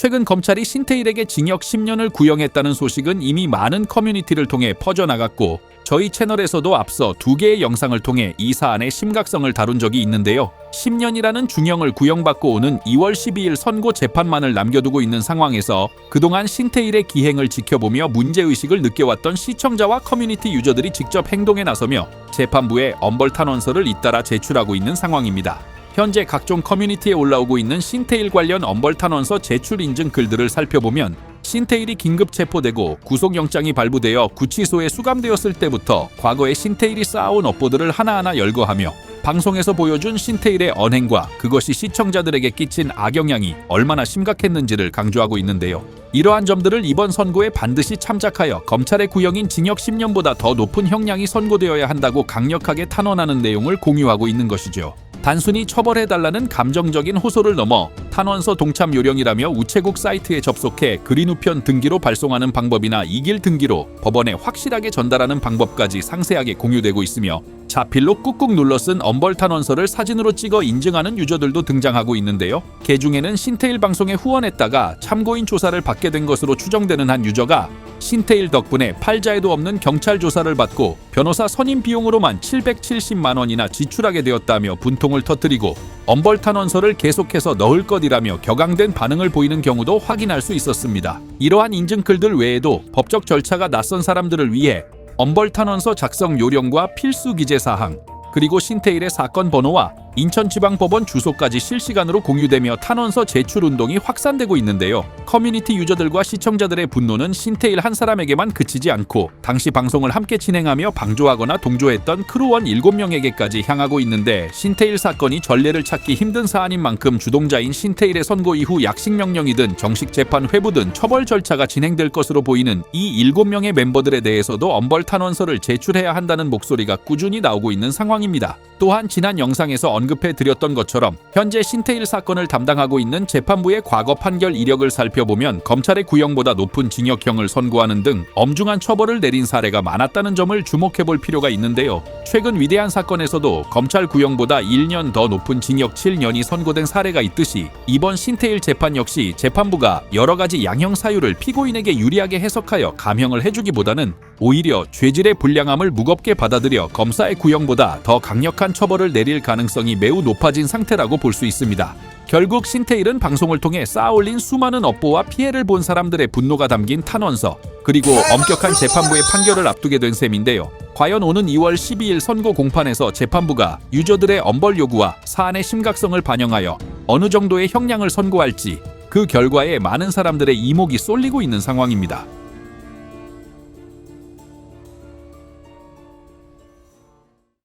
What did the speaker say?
최근 검찰이 신태일에게 징역 10년을 구형했다는 소식은 이미 많은 커뮤니티를 통해 퍼져나갔고 저희 채널에서도 앞서 2개의 영상을 통해 이 사안의 심각성을 다룬 적이 있는데요. 10년이라는 중형을 구형받고 오는 2월 12일 선고 재판만을 남겨두고 있는 상황에서 그동안 신태일의 기행을 지켜보며 문제의식을 느껴왔던 시청자와 커뮤니티 유저들이 직접 행동에 나서며 재판부에 엄벌탄원서를 잇따라 제출하고 있는 상황입니다. 현재 각종 커뮤니티에 올라오고 있는 신태일 관련 엄벌탄원서 제출 인증 글들을 살펴보면 신태일이 긴급 체포되고 구속영장이 발부되어 구치소에 수감되었을 때부터 과거에 신태일이 쌓아온 업보들을 하나하나 열거하며 방송에서 보여준 신태일의 언행과 그것이 시청자들에게 끼친 악영향이 얼마나 심각했는지를 강조하고 있는데요. 이러한 점들을 이번 선고에 반드시 참작하여 검찰의 구형인 징역 10년보다 더 높은 형량이 선고되어야 한다고 강력하게 탄원하는 내용을 공유하고 있는 것이죠. 단순히 처벌해달라는 감정적인 호소를 넘어 탄원서 동참 요령이라며 우체국 사이트에 접속해 그린 우편 등기로 발송하는 방법이나 이길 등기로 법원에 확실하게 전달하는 방법까지 상세하게 공유되고 있으며 자필로 꾹꾹 눌러 쓴 엄벌탄원서를 사진으로 찍어 인증하는 유저들도 등장하고 있는데요. 개중에는 신태일 방송에 후원했다가 참고인 조사를 받게 된 것으로 추정되는 한 유저가 신태일 덕분에 팔자에도 없는 경찰 조사를 받고 변호사 선임 비용으로만 770만 원이나 지출하게 되었다며 분통을 터뜨리고 엄벌탄원서를 계속해서 넣을 것이라며 격앙된 반응을 보이는 경우도 확인할 수 있었습니다. 이러한 인증글들 외에도 법적 절차가 낯선 사람들을 위해 엄벌탄원서 작성 요령과 필수 기재 사항, 그리고 신태일의 사건 번호와 인천지방법원 주소까지 실시간으로 공유되며 탄원서 제출 운동이 확산되고 있는데요. 커뮤니티 유저들과 시청자들의 분노는 신태일 한 사람에게만 그치지 않고 당시 방송을 함께 진행하며 방조하거나 동조했던 크루원 7명에게까지 향하고 있는데 신태일 사건이 전례를 찾기 힘든 사안인 만큼 주동자인 신태일의 선고 이후 약식명령이든 정식 재판 회부든 처벌 절차가 진행될 것으로 보이는 이 7명의 멤버들에 대해서도 엄벌탄원서를 제출해야 한다는 목소리가 꾸준히 나오고 있는 상황입니다. 또한 지난 영상에서 언급해드렸던 것처럼 현재 신태일 사건을 담당하고 있는 재판부의 과거 판결 이력을 살펴보면 검찰의 구형보다 높은 징역형을 선고하는 등 엄중한 처벌을 내린 사례가 많았다는 점을 주목해볼 필요가 있는데요. 최근 위대한 사건에서도 검찰 구형보다 1년 더 높은 징역 7년이 선고된 사례가 있듯이 이번 신태일 재판 역시 재판부가 여러 가지 양형 사유를 피고인에게 유리하게 해석하여 감형을 해주기보다는 오히려 죄질의 불량함을 무겁게 받아들여 검사의 구형보다 더 강력한 처벌을 내릴 가능성이 매우 높아진 상태라고 볼 수 있습니다. 결국 신태일은 방송을 통해 쌓아올린 수많은 업보와 피해를 본 사람들의 분노가 담긴 탄원서, 그리고 엄격한 재판부의 판결을 앞두게 된 셈인데요. 과연 오는 2월 12일 선고 공판에서 재판부가 유저들의 엄벌 요구와 사안의 심각성을 반영하여 어느 정도의 형량을 선고할지 그 결과에 많은 사람들의 이목이 쏠리고 있는 상황입니다.